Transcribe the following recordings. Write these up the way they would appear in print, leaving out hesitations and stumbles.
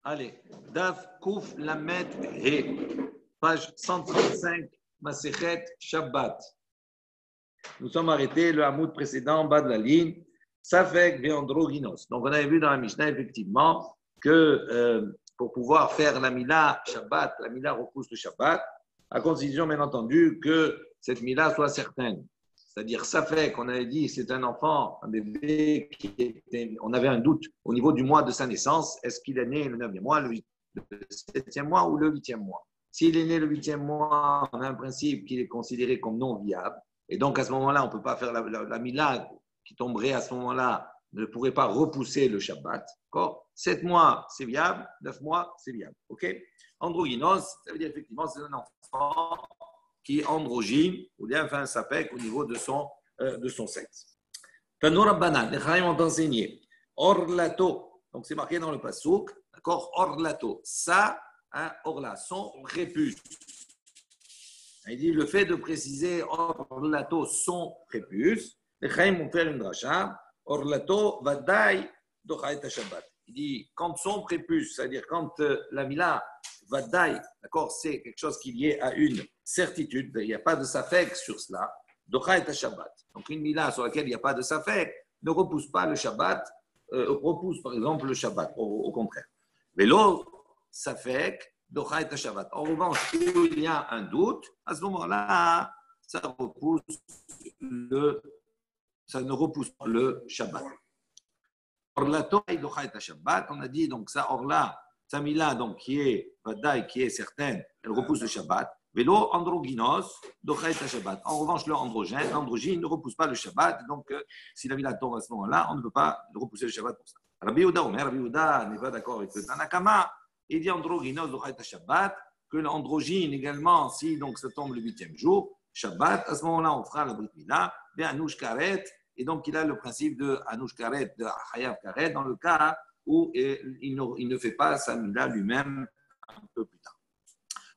Allez, Daf Kouf Lamed He, page 135, Masechet Shabbat. Nous sommes arrêtés le hamoud précédent en bas de la ligne, Safek Veandroginos. Donc, on avait vu dans la Mishnah, effectivement, que pour pouvoir faire la Mila Shabbat, la Mila repousse le Shabbat, à condition, bien entendu, que cette Mila soit certaine. C'est-à-dire, Safek, on avait dit, c'est un enfant, un bébé qui était, on avait un doute au niveau du mois de sa naissance. Est-ce qu'il est né le 9e mois, le 7e mois ou le 8e mois? S'il est né le 8e mois, on a un principe qu'il est considéré comme non viable. Et donc, à ce moment-là, on ne peut pas faire la Mila qui tomberait à ce moment-là, ne pourrait pas repousser le Shabbat. 7 mois, c'est viable. 9 mois, c'est viable. OK? Androgynos, ça veut dire effectivement, c'est un enfant qui est androgyne, ou bien fait un sapek au niveau de son sexe. Tanour Rabbanan, les Chaim ont enseigné. Orlato, donc c'est marqué dans le Passouk, d'accord? Orlato, ça, hein, orla, son prépuce. Il dit le fait de préciser orlato, son prépuce, les Chaim vont faire une dracha, orlato vadai dochaït Shabbat. Il dit quand son prépuce, c'est-à-dire quand la mila vadai, d'accord, c'est quelque chose qui est lié à une certitude, il n'y a pas de safek sur cela, dochaït Shabbat. Donc une mila sur laquelle il n'y a pas de safek ne repousse pas le Shabbat, repousse par exemple le Shabbat, au contraire. Mais l'autre safek dochaït Shabbat. En revanche, où il y a un doute, à ce moment-là, ça ne repousse pas le Shabbat. Orlato et dochaït Shabbat, on a dit donc ça orla, sa mila donc qui est vadaï, qui est certaine, elle repousse le Shabbat. Vélo androgynos dochaït Shabbat. En revanche, le androgyne ne repousse pas le Shabbat. Donc, si la mila tombe à ce moment-là, on ne peut pas repousser le Shabbat pour ça. Rabbi Yehuda n'est pas d'accord avec le Tanakama. Il dit androgynos dochaït Shabbat, que l'androgyne également, si donc ça tombe le 8e jour, Shabbat, à ce moment-là, on fera la brit mila, bien anouch karet. Et donc, il a le principe de Anouch Karet, de Hayav Karet, dans le cas où il ne fait pas sa mila lui-même un peu plus tard.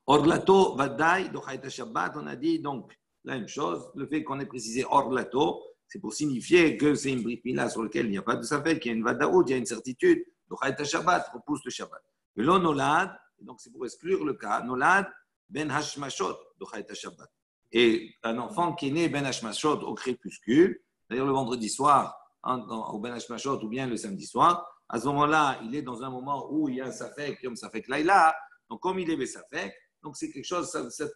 Orlato Vadai, Dochaïta Shabbat, on a dit donc la même chose. Le fait qu'on ait précisé Orlato, c'est pour signifier que c'est une brit mila sur laquelle il n'y a pas de safek, qu'il y a une Vadaout, il y a une certitude. Dochaïta Shabbat repousse le Shabbat. Mais là, Nolad, donc c'est pour exclure le cas, Nolad Ben Hashmashot, Dochaïta Shabbat. Et un enfant qui est né Ben Hashmashot au crépuscule, c'est-à-dire le vendredi soir, au Ben Hashmashot ou bien le samedi soir, à ce moment-là, il est dans un moment où il y a un safek, comme safek laïla. Donc, comme il est besafek, donc c'est quelque chose,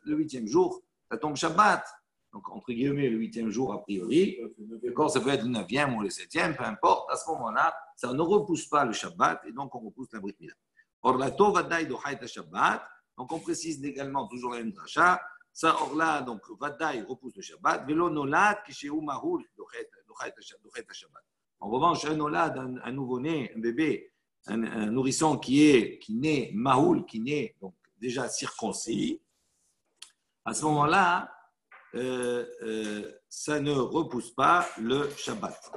le 8e jour, ça tombe Shabbat. Donc, entre guillemets, le 8e jour, a priori, d'accord, ça peut être le 9e ou le 7e, peu importe. À ce moment-là, ça ne repousse pas le Shabbat et donc on repousse la brit mila. Orlato vadai dochaïta Shabbat. Donc, on précise également toujours la même dracha. Ça, orla, donc, vadai repousse le Shabbat. Velo nolad, kishéu mahul, dochaïta Shabbat. En revanche, un nolad, un nouveau-né, un bébé, un nourrisson qui naît mahul, qui naît donc déjà circoncis, à ce moment-là, ça ne repousse pas le Shabbat.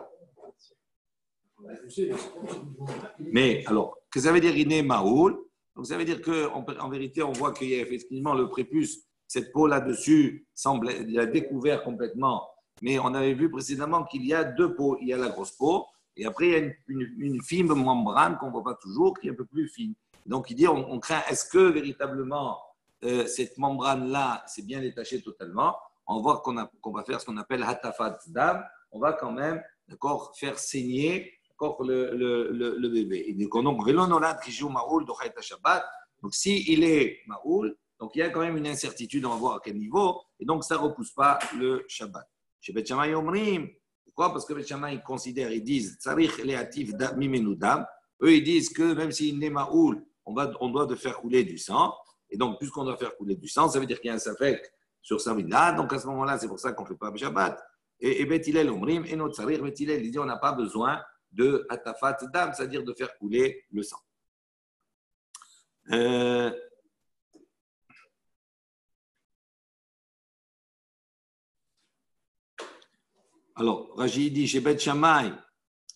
Mais alors, que ça veut dire il naît mahul? Donc, ça veut dire qu'en vérité, on voit qu'il y a effectivement le prépuce. Cette peau là-dessus semble il a découvert complètement. Mais on avait vu précédemment qu'il y a deux peaux. Il y a la grosse peau et après il y a une fine membrane qu'on ne voit pas toujours, qui est un peu plus fine. Donc il dit, on craint, est-ce que véritablement cette membrane-là s'est bien détachée totalement? On voit qu'on va faire ce qu'on appelle hatafat dam. On va quand même, d'accord, faire saigner le bébé. Et donc, velonolad kishu maoul dochaïta Shabbat. Donc s'il est maoul, donc il y a quand même une incertitude, on va voir à quel niveau, et donc ça ne repousse pas le Shabbat. Chez Bet Shammai Omrim, pourquoi? Parce que Bet Shammai ils considèrent, ils disent, Tsarich leatif mimenu dam. Eux, ils disent que même s'il n'est maoul, on doit de faire couler du sang, et donc puisqu'on doit faire couler du sang, ça veut dire qu'il y a un safek sur sa mila, donc à ce moment-là, c'est pour ça qu'on ne fait pas Shabbat. Et Bet Hillel Omrim, et notre Tsarich, Bet Hillel, il dit, on n'a pas besoin de atafat dam, c'est-à-dire de faire couler le sang. Alors, Raji dit chez Bet Shammai,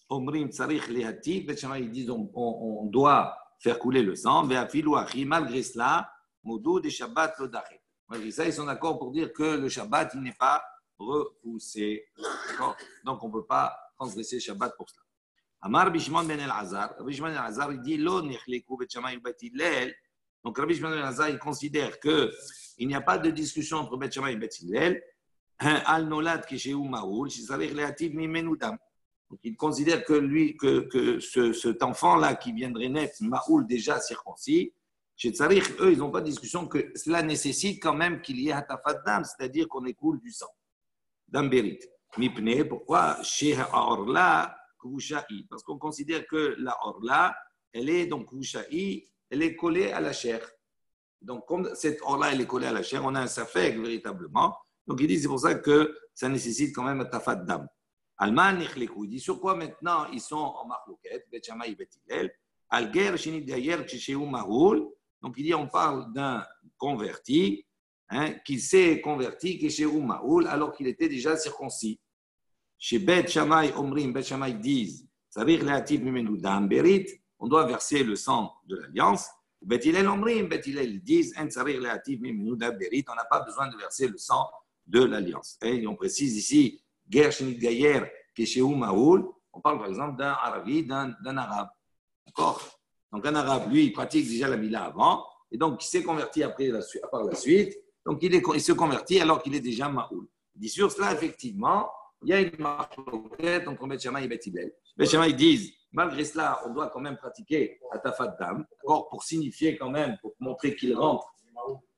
Omrim Tsarich Lehatif, Bet Shammai dit on doit faire couler le sang, Ve'afilu achi, malgré cela, Moudou de Shabbat Lodachet. Malgré ça, ils sont d'accord pour dire que le Shabbat, il n'est pas repoussé. D'accord? Donc, on ne peut pas transgresser le Shabbat pour cela. Amar Bishman ben El-Azar. Rabbi Shimon ben El-Azar, il dit Lo nechleku bet Shammai bet Hillel. Donc Rabbi Shimon ben El-Azar, il considère qu'il n'y a pas de discussion entre Bet Shammai et Bet Hillel. Al nolad keshehu maoul, shizarich leativ mimenu dam. Donc il considère que cet enfant-là qui viendrait naître, maoul déjà circoncis, chez Tzarich, eux, ils n'ont pas de discussion que cela nécessite quand même qu'il y ait hatafat dam, c'est-à-dire qu'on écoule du sang. Dam berit. Mipne, pourquoi chez Orla Kvusha'i? Parce qu'on considère que la Orla, elle est donc Kvusha'i, elle est collée à la chair. Donc, comme cette Orla, elle est collée à la chair, on a un safek véritablement. Donc, il dit c'est pour ça que ça nécessite quand même un tafat dam. Alman Nichlekou, il dit sur quoi maintenant ils sont en marloquette, Bet Shammai, Bet Hillel, Alger, Shinit Gayer, Chishéu Mahoul. Donc, il dit on parle d'un converti qui s'est converti, Chishéu Mahoul, alors qu'il était déjà circoncis. Chez Bet Shammai, Omrim, Bet Shammai disent, Sarich Leativ Mimenu Dam Berit, on doit verser le sang de l'alliance. Bet Hillel, Omrim, Bet Hillel disent, En Sarich Leativ Mimenu Dam Berit, on n'a pas besoin de verser le sang de l'alliance. Et on précise ici, Ger Shinit Gayer, Keshehu Maoul, on parle par exemple d'un Arabi, d'un Arabe. D'accord? Donc un Arabe, lui, il pratique déjà la Mila avant, et donc il s'est converti par la suite, donc il se convertit alors qu'il est déjà Maoul. Il dit sur cela, effectivement, il y a une marque entre Bet Shammai et Bet Hillel. Bet Shammai disent, malgré cela, on doit quand même pratiquer Atafat Dam, d'accord, pour signifier quand même, pour montrer qu'il rentre.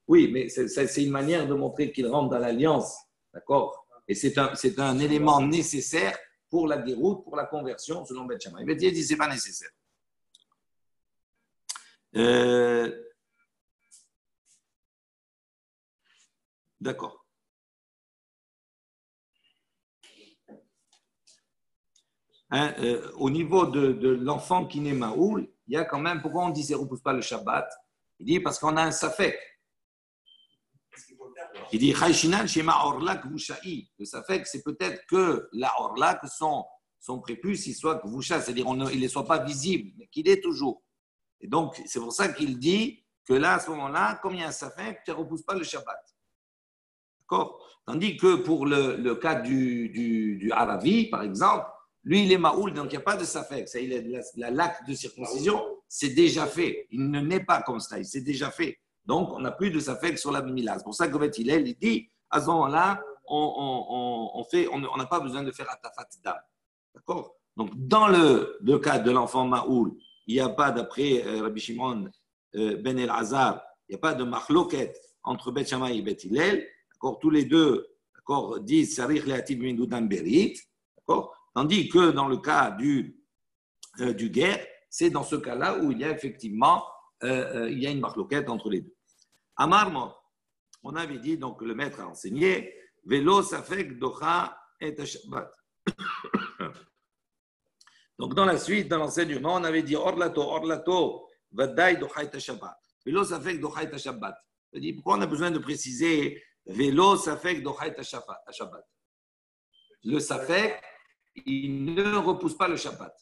Oui, mais c'est une manière de montrer qu'il rentre dans l'alliance, d'accord? Et c'est un élément nécessaire pour la guéroute, pour la conversion, selon Bet Shammai. Bet Hillel dit que ce n'est pas nécessaire. D'accord. Au niveau de l'enfant qui naît Maoul, il y a quand même, pourquoi on dit ne repousse pas le Shabbat? Il dit parce qu'on a un safek. Il dit Chayshinan Shema Orlak Vusha'i. Le safek, c'est peut-être que la Orlak, son prépuce, il soit Vusha, c'est-à-dire il ne soit pas visible, mais qu'il est toujours. Et donc, c'est pour ça qu'il dit que là, à ce moment-là, comme il y a un safek, tu ne repousses pas le Shabbat. D'accord? Tandis que pour le cas du Aravi, par exemple, lui, il est Maoul, donc il n'y a pas de safek. L'acte de circoncision, c'est déjà fait. Il ne naît pas comme ça, il s'est déjà fait. Donc, on n'a plus de safek sur la Mila. C'est pour ça que Bet Hillel, il dit, à ce moment-là, on n'a pas besoin de faire Atafat Dam. D'accord? Donc, dans le cas de l'enfant Maoul, il n'y a pas, d'après Rabbi Shimon ben El-Azar, il n'y a pas de machloket entre Bet Shammai et Bet Hillel. D'accord? Tous les deux, d'accord, disent Sarich Leativ Mimenu Berit. D'accord? Tandis que dans le cas du guerre, c'est dans ce cas-là où il y a effectivement il y a une machloket entre les deux. Amar, on avait dit, donc le maître a enseigné, Velo Safek Docha et Shabbat. Donc dans la suite, dans l'enseignement, on avait dit Orlato, Vadai Docha et Shabbat. Velo Safek Docha et Shabbat. C'est-à-dire, pourquoi on a besoin de préciser Velo Safek Docha et Shabbat? Le Safek, il ne repousse pas le Shabbat.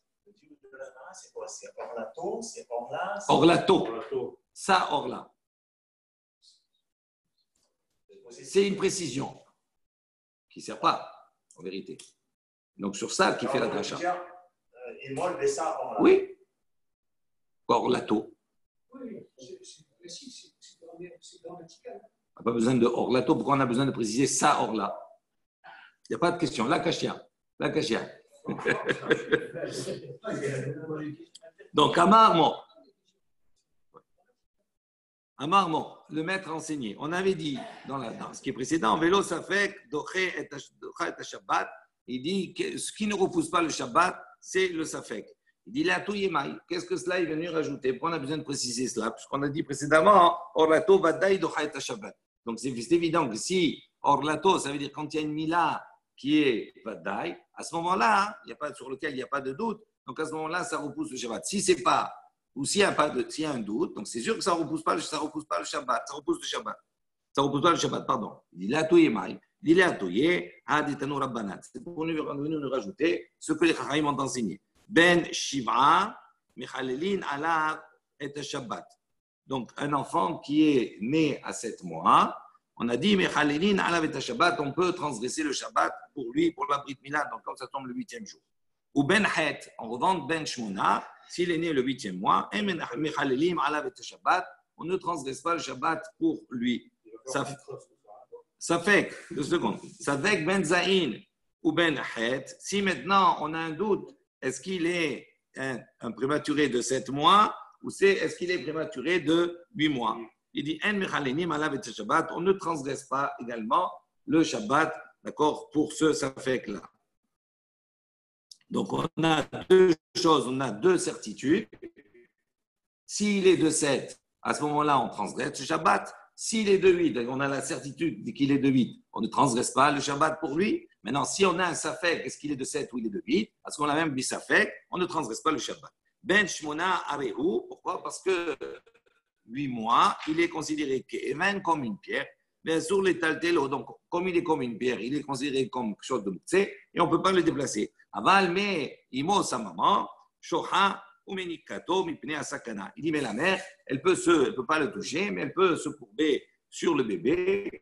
C'est quoi? C'est Orlato, c'est Orla? Orlato. Ça, Orla. C'est une précision qui ne sert pas, en vérité. Donc, sur ça, qui fait la dracha. Et moi, je vais ça Orla. Oui. Orlato. Oui, c'est précis, c'est grammatical. On n'a pas besoin de Orlato. Pourquoi on a besoin de préciser ça, Orla? Il n'y a pas de question. La cachia. Donc, Amarmo, le maître a enseigné. On avait dit dans ce qui est précédent, Vélo Safek, Doche et Shabbat. Il dit que ce qui ne repousse pas le Shabbat, c'est le Safek. Il dit la Touyemaï. Qu'est-ce que cela est venu rajouter? Pourquoi on a besoin de préciser cela? Puisqu'on a dit précédemment, Orlato Vadai Doche et Shabbat. Donc, c'est évident que si Orlato, ça veut dire quand il y a une Mila qui est Vadai, à ce moment-là, sur lequel il n'y a pas de doute, donc à ce moment-là, ça repousse le Shabbat. Si c'est pas, ou s'il y a un doute, donc c'est sûr que ça ne repousse pas le Shabbat, ça repousse le Shabbat. Ça ne repousse pas le Shabbat, pardon. Il dit la touye maï, il dit la touye, aditanu rabbanat. C'est pour nous rajouter ce que les Chachamim ont enseigné. Ben Shiva, Michalelin, ala et Shabbat. Donc un enfant qui est né à 7 mois, on a dit, Mechalelin, ala et Shabbat, on peut transgresser le Shabbat pour lui, pour la Brit Mila, donc quand ça tombe le 8e jour. Ou ben het, en revanche, ben shmona, s'il est né le 8e mois, on ne transgresse pas le Shabbat pour lui. Ça fait, 2 secondes, ça fait que ben zaïn ou ben het, si maintenant on a un doute, est-ce qu'il est un prématuré de 7 mois ou est-ce qu'il est prématuré de 8 mois? Il dit, on ne transgresse pas également le Shabbat, d'accord, pour ce safek-là. Donc, on a deux choses, on a deux certitudes. S'il est de 7, à ce moment-là, on transgresse le Shabbat. S'il est de 8, on a la certitude qu'il est de 8, on ne transgresse pas le Shabbat pour lui. Maintenant, si on a un safek, est-ce qu'il est de 7 ou il est de 8, à ce moment-là même, bisafek, on ne transgresse pas le Shabbat. Ben Shmona Arehu, pourquoi? Parce que 8 mois, il est considéré comme une pierre. Bien sûr, les taltelo, donc comme il est comme une pierre, il est considéré comme quelque chose de mutse et on ne peut pas le déplacer. Aval, mais imo sa maman, shoha ou menikato mipne asakana. Il dit, mais la mère, elle peut pas le toucher, mais elle peut se courber sur le bébé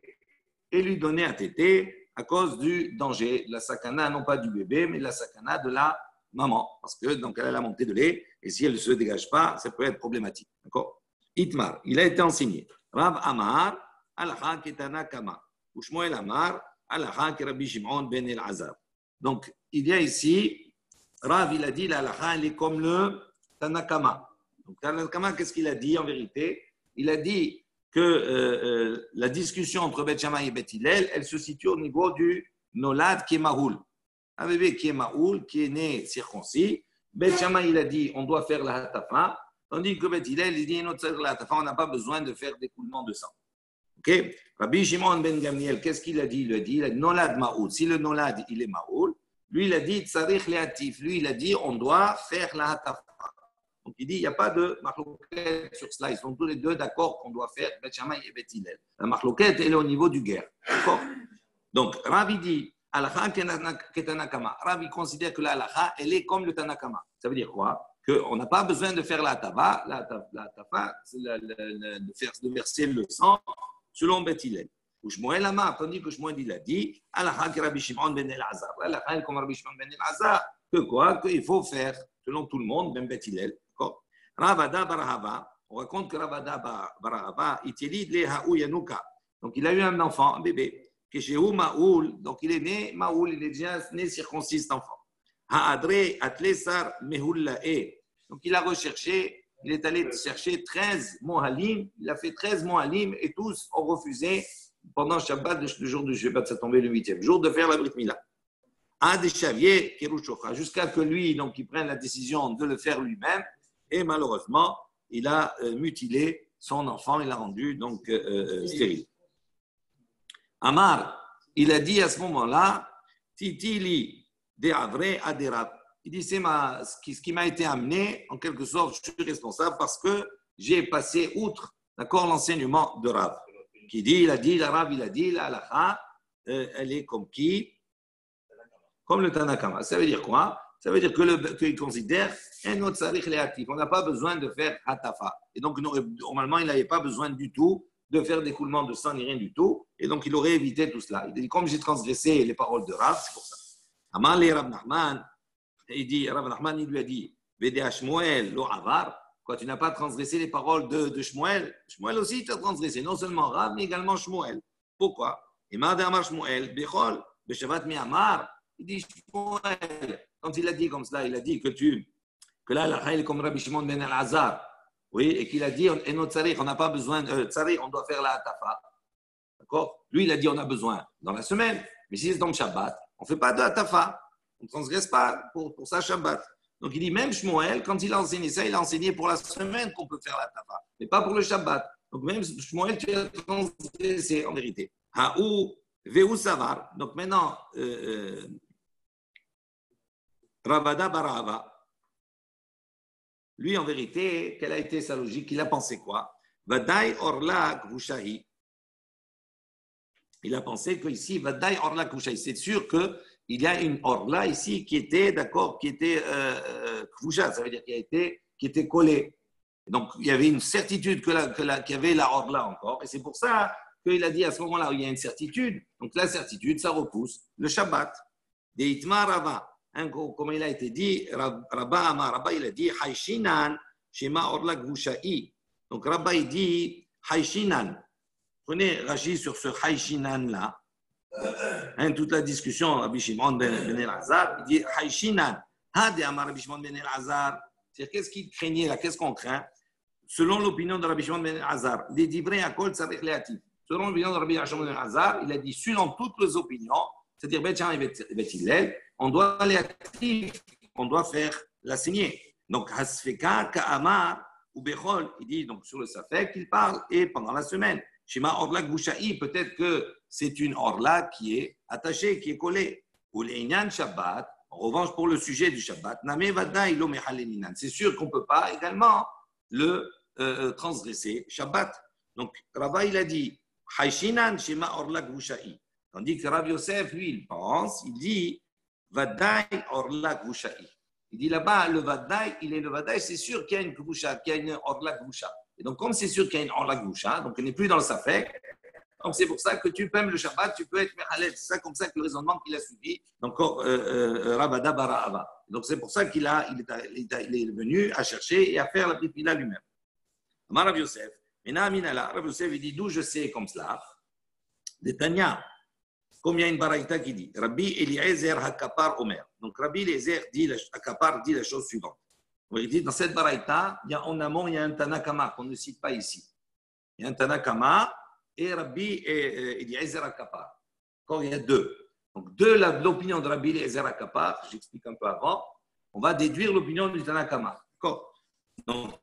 et lui donner à téter à cause du danger. La sakana, non pas du bébé, mais la sakana de la maman. Parce que donc elle a la montée de lait et si elle ne se dégage pas, ça peut être problématique. D'accord? Itmar, il a été enseigné. Rav Amar, Alaha Ketana Kama. Ou Shmuel Amar, Alaha Rabbi Shimon ben El-Azar. Donc, il y a ici, Rav, il a dit, l'Alaha, elle est comme le Tanakama. Donc, Tanakama, qu'est-ce qu'il a dit en vérité? Il a dit que la discussion entre Beth Shammai et Beth Hillel, elle se situe au niveau du Nolad qui est Mahoul. Un bébé qui est Mahoul, qui est né circoncis. Beth Shammai, il a dit, on doit faire la Hatafa. Tandis que Beth Hillel, il dit, on n'a pas besoin de faire d'écoulement de sang. Ok? Rabbi Shimon ben Gamliel, qu'est-ce qu'il a dit? Il a dit, Nolad Maoul. Si le Nolad, il est Maoul, lui, il a dit, Tsarich Leatif. Lui, il a dit, on doit faire la Hatafa. Donc, il dit, il n'y a pas de marloquette sur cela. Ils sont tous les deux d'accord qu'on doit faire Beth Shammai et Beth Hillel. La marloquette, elle est au niveau du guerre. D'accord? Donc, Rabbi dit, Alacha Ketanakama. Rabbi considère que la Alacha, elle est comme le Tanakama. Ça veut dire quoi? Qu'on n'a pas besoin de faire la tafa, c'est de verser le sang selon Beth Hillel. Ou Shmuel Amar, tandis que Shmuel il a dit, Alacha Rabbi Shimon ben El-Azar. Alacha comme Rabbi Shimon ben El-Azar, que quoi? Qu'il faut faire selon tout le monde, même Beth Hillel. Ravada Barahava, on raconte que Ravada Barahava, Itilid le Haou Yanuka. Donc il a eu un enfant, un bébé, qui est chez Maoul, donc il est né Maoul, il est déjà né circoncis cet enfant. Ha'adre Atlesar Mehullae. Donc il a recherché, il est allé chercher 13 Mohalim, il a fait 13 Mohalim et tous ont refusé pendant Shabbat, le jour du Shabbat, ça tombait le 8e jour, de faire la Brit Mila. Ad Shavier Kerushocha, jusqu'à que lui, donc, il prenne la décision de le faire lui-même et malheureusement, il a mutilé son enfant, il l'a rendu donc stérile. Amar, il a dit à ce moment-là, Titili. Il dit, c'est ce qui m'a été amené, en quelque sorte, je suis responsable parce que j'ai passé outre, d'accord, l'enseignement de Rav. Qui dit, il a dit, la Rav, il a dit, la halakha, elle est comme qui? Comme le Tanakama. Ça veut dire quoi? Ça veut dire qu'il considère un autre sarich léatif. On n'a pas besoin de faire hatafa. Et donc, normalement, il n'avait pas besoin du tout de faire d'écoulement de sang ni rien du tout. Et donc, il aurait évité tout cela. Il dit, comme j'ai transgressé les paroles de Rav, c'est pour ça. Amalé Rav Nachman, Rav Nachman, il lui a dit, Vede Shmuel lo avar, quoi, tu n'as pas transgressé les paroles de Shmuel. Shmuel aussi, tu as transgressé, non seulement Rav, mais également Shmuel. Pourquoi? Et Mardé Amar Shmuel, Bechol, Beshavat mi Amar, il dit Shmuel, quand il a dit comme cela, il a dit que là, la Chayl est comme Rabbi Shimon ben El-Azar, oui, et qu'il a dit, et notre tsarich, on n'a pas besoin, tsarich, on doit faire la hatafa. D'accord? Lui, il a dit, on a besoin dans la semaine, mais si c'est dans le Shabbat, on ne fait pas de hatafa. On ne transgresse pas pour ça Shabbat. Donc il dit, même Shmuel, quand il a enseigné ça, il a enseigné pour la semaine qu'on peut faire la hatafa, mais pas pour le Shabbat. Donc même Shmuel, tu as transgressé en vérité. Haou, Veu Savar. Donc maintenant, Ravada Barava. Lui, en vérité, quelle a été sa logique? Il a pensé quoi? Vadai Orla Gvushahi. Il a pensé qu'ici, Vadai Orla Gvushahi. C'est sûr qu'il y a une Orla ici qui était, d'accord, qui était Kvusha, ça veut dire qui était collée. Donc, il y avait une certitude qu'il y avait la Orla encore. Et c'est pour ça qu'il a dit à ce moment-là, il y a une certitude. Donc, la certitude, ça repousse le Shabbat. Des Itma Rava. hein, comme il a été dit, Rabba il a dit Haishinan Shema Orla Gvusha'i. Donc Rabba il dit Haishinan. Prenez Rashi sur ce Haishinan là. Hein, toute la discussion, Rabbi Shimon ben El-Azar, il dit Haishinan. Hadi Amar Rabbi Shimon ben El-Azar. C'est-à-dire, qu'est-ce qu'il craignait là? Qu'est-ce qu'on craint? Selon l'opinion de Rabbi Shimon ben El-Azar, des divrei à kol tzarich leatif. Selon l'opinion de Rabbi Shimon ben El-Azar, il a dit, selon toutes les opinions, c'est-à-dire Bet Shammai et Bet Hillel, on doit leatif, on doit faire la signer. Donc, Hasfeka, Ka'amar, ou Bechol, il dit donc sur le Safek, il parle, et pendant la semaine. Shema Orla Gvusha'i, peut-être que c'est une Orla qui est attachée, qui est collée. Ou l'Einyan Shabbat, en revanche, pour le sujet du Shabbat, Name Vadaï lo Mechalelinan. C'est sûr qu'on ne peut pas également le transgresser Shabbat. Donc, Rava, il a dit Haishinan Shema Orla Gvusha'i. Tandis que Rav Yosef, lui, il pense, il dit Vadaï Orla Gvusha'i. Il dit là-bas, le Vadaï, il est le Vadaï, c'est sûr qu'il y a une Gvusha, qu'il y a une Orla Gvusha. Et donc, comme c'est sûr qu'il y a une Orla Gvusha, donc on n'est plus dans le Safek, donc c'est pour ça que tu peux même le Shabbat, tu peux être Mechalel. C'est ça comme ça que le raisonnement qu'il a suivi, donc Rabada Bara'ava. Donc c'est pour ça il est venu à chercher et à faire la Pipila lui-même. Amar Rav Yosef, Rav Yosef, il dit d'où je sais comme cela, de Tanya, comme il y a une baraïta qui dit, Rabbi Eliezer Hakapar Omer. Donc Rabbi Eliezer Hakapar dit la chose suivante. Il dit dans cette baraïta, en amont, il y a un Tanakama qu'on ne cite pas ici. Il y a un Tanakama et Rabbi Eliezer Hakapar. Encore, il y a deux. Donc, de l'opinion de Rabbi Eliezer Hakapar, j'explique un peu avant, on va déduire l'opinion du Tanakama. D'accord. Donc,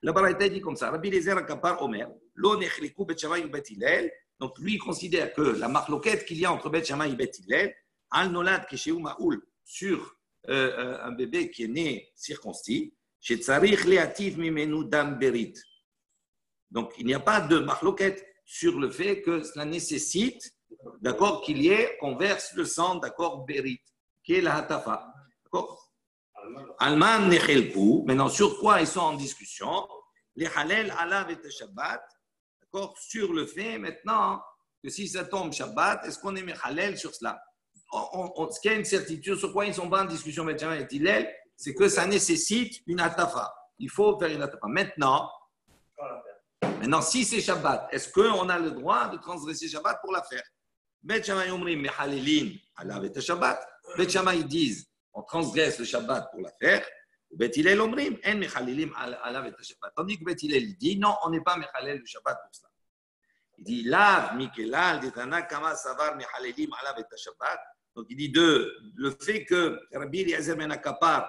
la baraïta dit comme ça, Rabbi Eliezer Hakapar Omer, Lo nechliku Bet Shammai ou Bet Hillel. Donc, lui, il considère que la marloquette qu'il y a entre Bet Shammai et Bet Hillel, Al Nolad Keshehu Ma'ul, sur un bébé qui est né circoncis, chez Tzarich Leativ Mimenu Dam Berit. Donc, il n'y a pas de marloquette sur le fait que cela nécessite, d'accord, qu'on verse le sang, d'accord, Berit, qui est la Hatafa. D'accord. Alman Nechelku, maintenant, sur quoi ils sont en discussion? Les Halel, Alav et Shabbat. D'accord, sur le fait maintenant que si ça tombe Shabbat, est-ce qu'on est Mechalel sur cela? Ce qu'il y a une certitude, sur quoi ils ne sont pas en discussion avec Shammai et Hillel, c'est que ça nécessite une atafa. Il faut faire une atafa. Maintenant, si c'est Shabbat, est-ce qu'on a le droit de transgresser Shabbat pour la faire? Bet Shammai omrim mechalelin alav et Shabbat. Bet Shammai disent on transgresse le Shabbat pour la faire. Bet Hillel omrim en mechalelim alav et Shabbat. Tandis que Bet Hillel dit non, on n'est pas mechalel le Shabbat pour cela. Il dit lav mikelal detana kama savar mechalelim alav et Shabbat. Donc il dit le fait que Rabbi Eliezer ben Hakapar,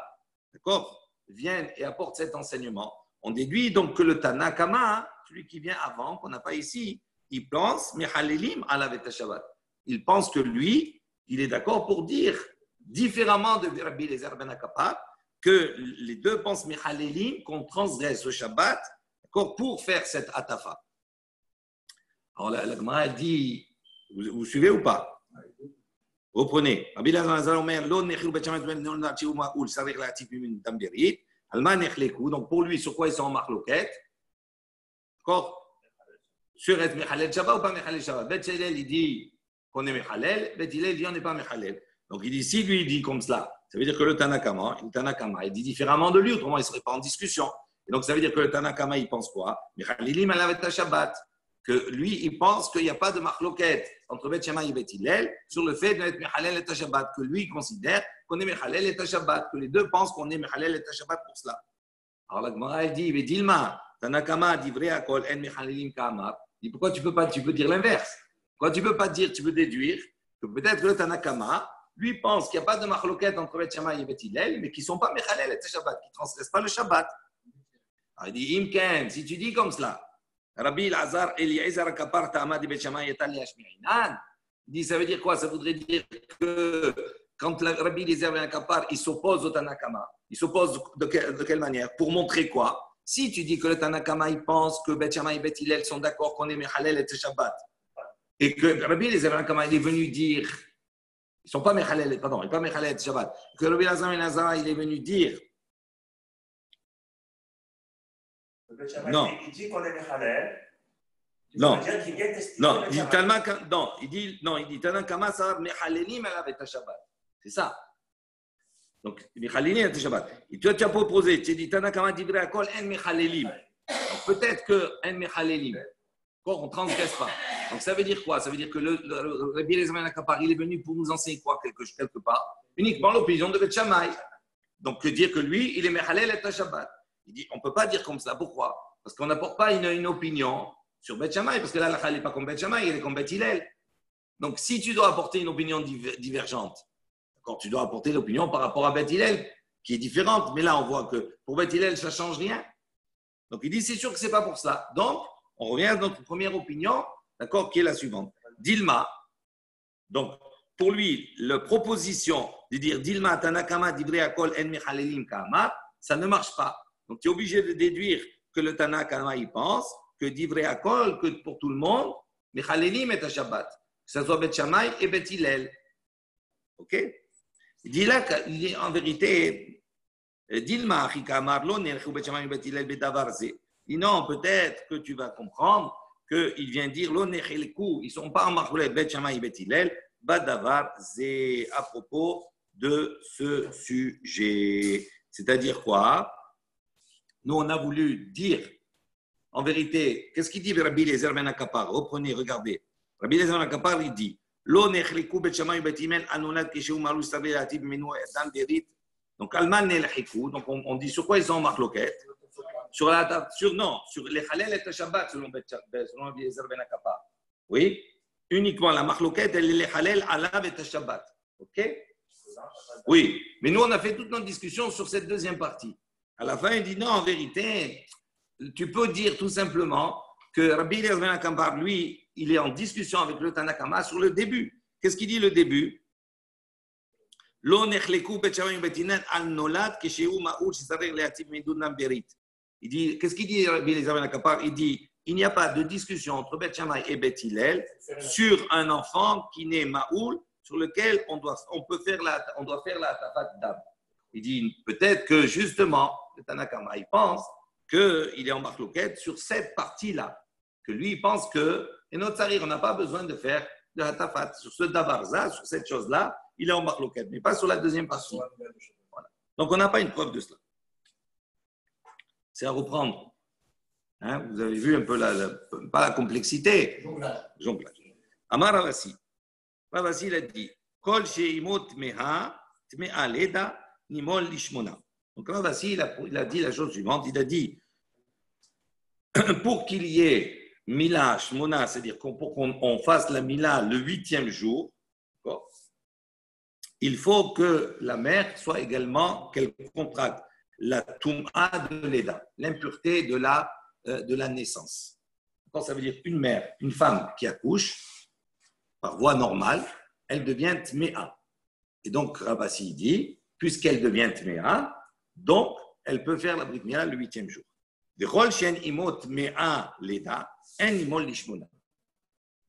d'accord, vienne et apporte cet enseignement, on déduit donc que le Tanakama, celui qui vient avant, qu'on n'a pas ici, il pense mechalelim alav et Shabbat. Il pense que lui, il est d'accord pour dire différemment de Rabbi Eliezer ben Hakapar que les deux pensent mechalelim, qu'on transgresse le Shabbat, d'accord, pour faire cette atafa. Alors la Gemara dit, vous suivez ou pas? Reprenez. Rabbi Eliezer Omer, lo nechlu bet Shammai ben Nolad Shehu Ma'ul, sarich la'atif min dam berit. Alma nechleku. Donc pour lui, sur quoi ils sont en marloquette? D'accord? Sur être mechalel Shabbat ou pas mechalel Shabbat? Bet Hillel, il dit qu'on est mechalel. Bet Hillel dit on n'est pas mechalel. Donc il dit, si lui il dit comme cela, ça veut dire que le Tanakama, il dit différemment de lui, autrement il ne serait pas en discussion. Et donc ça veut dire que le Tanakama, il pense quoi? Mechalelim alav et Shabbat. Que lui, il pense qu'il n'y a pas de marloquette entre Bet Shammai et Bet Hillel sur le fait d'être Mechalel et Shabbat, que lui, il considère qu'on est Mechalel et Shabbat, que les deux pensent qu'on est Mechalel et Shabbat pour cela. Alors la Gemara, elle dit, Dilma, Tanakama, divrei akol, en Mechalelim Kamar. Pourquoi tu peux dire l'inverse? Pourquoi tu peux pas dire, tu peux déduire que peut-être que le Tanakama, lui, pense qu'il n'y a pas de marloquette entre Bet Shammai et Bet Hillel, mais qui ne sont pas Mechalel et Shabbat, qui ne transgressent pas le Shabbat. Alors il dit, Imken, si tu dis comme cela, Rabbi Eliezer Hakapar Ta'amad Bet Shammai Etal Yashmi'inan. Il dit, ça veut dire quoi? Ça voudrait dire que quand Rabbi Eliezer Hakapar, il s'oppose au Tanakama, il s'oppose de quelle manière? Pour montrer quoi? Si tu dis que le Tanakama, il pense que Bet Shammai et Bet Hillel sont d'accord qu'on est Mechalel et Shabbat, et que Rabbi Eliezer Hakapar, il est venu dire, ils ne sont pas Mechalel, pardon, ils ne sont pas Mechalel et Shabbat, que Rabbi Eliezer il est venu dire, non. Il dit qu'on est Mechalel. Non, non, il dit Tanakama, non, il dit Tanakama, ça va Mechalelim alav et Shabbat. C'est ça. Donc, Mechalelim et Shabbat. Et toi, tu as proposé, tu as dit, Tanakama divrei hakol en Mechalelim. Donc, peut-être que en Mechalelim, on ne transgresse pas. Donc, ça veut dire quoi? Ça veut dire que le Rabbi Eliezer ben Akapar, il est venu pour nous enseigner quoi, quelque part? Uniquement l'opinion de Beth Shammai. Donc, dire que lui, il est Mechalel et Shabbat. Il dit, on ne peut pas dire comme ça. Pourquoi? Parce qu'on n'apporte pas une opinion sur Beth Shammai, parce que là, la n'est pas comme Beth Shammai, il est comme Beth Hillel. Donc, si tu dois apporter une opinion divergente, quand tu dois apporter l'opinion par rapport à Beth Hillel, qui est différente, mais là, on voit que pour Beth Hillel, ça ne change rien. Donc, il dit, c'est sûr que ce n'est pas pour ça. Donc, on revient à notre première opinion, d'accord, qui est la suivante. Dilma, donc, pour lui, la proposition de dire Dilma, Tanakama, Divrei Hakol, En Mechalelim, Kama, ça ne marche pas. Donc, tu es obligé de déduire que le Tanakama, il pense que Divrei Hakol, que pour tout le monde, Mechalelim est à Shabbat. Que ce soit Bet Shammai et Bet Hillel. OK? Il dit là, en vérité, Dilma, Chikamar, lo, Nerchou Bet Shammai, Bet Hillel, Bedavarze. Il dit non, peut-être que tu vas comprendre qu'il vient dire lo, Nerchou, ils ne sont pas en Marchoulet, Bet Shammai et Bet Hillel, Badavar, c'est à propos de ce sujet. C'est-à-dire quoi? Nous, on a voulu dire, en vérité, qu'est-ce qu'il dit Rabbi Eliezer ben Akapar? Reprenez, regardez. Rabbi Eliezer ben Akapar, il dit Lo nechliku bet Shammai bet Hillel anonat keshehu malu savé atib menu dan derit. Donc, Alman nelchiku. Donc, on dit sur quoi ils sont en marloquette? Sur les Chalel et le Shabbat, selon Rabbi Eliezer ben Akapar. Oui? Uniquement la marloquette, elle est les Halel, Alav et Shabbat. OK? Oui. Mais nous, on a fait toute notre discussion sur cette deuxième partie. À la fin, il dit non, en vérité, tu peux dire tout simplement que Rabbi Eliezer ben Akapar, lui, il est en discussion avec le Tanakama sur le début. Qu'est-ce qu'il dit le début? Lo nechleku bet Shammai bet Hillel al nolad keshehu ma'ul shisarer le'ativ medunam berit. Il dit, qu'est-ce qu'il dit Rabbi Eliezer ben Akapar? Il dit il n'y a pas de discussion entre Bet Shammai et Bet Hillel sur un enfant qui naît Ma'oul, sur lequel on doit faire la tafat d'âme. Il dit peut-être que justement, le Tanakama, il pense qu'il est en marloquette sur cette partie-là, que lui, il pense que, et notre sarir, on n'a pas besoin de faire de la tafat sur ce davarza, sur cette chose-là, il est en marloquette, mais pas sur la deuxième partie. Voilà. Donc on n'a pas une preuve de cela. C'est à reprendre. Hein, vous avez vu un peu pas la complexité. Jonglage. Amar Ravasi. Ravasi, il a dit Kol sheimot meha tmea leda nimol lishmona. Donc Ravasi, il a dit la chose suivante. Il a dit pour qu'il y ait Mila Shmona, c'est-à-dire pour qu'on fasse la Mila le 8e jour, il faut que la mère soit également, qu'elle contracte la Toum'a de l'Eda, l'impureté de la naissance. Ça veut dire une mère, une femme qui accouche par voie normale, elle devient Tméa. Et donc, Ravasi dit, puisqu'elle devient Tméa, donc elle peut faire la Brit Mila le 8e jour.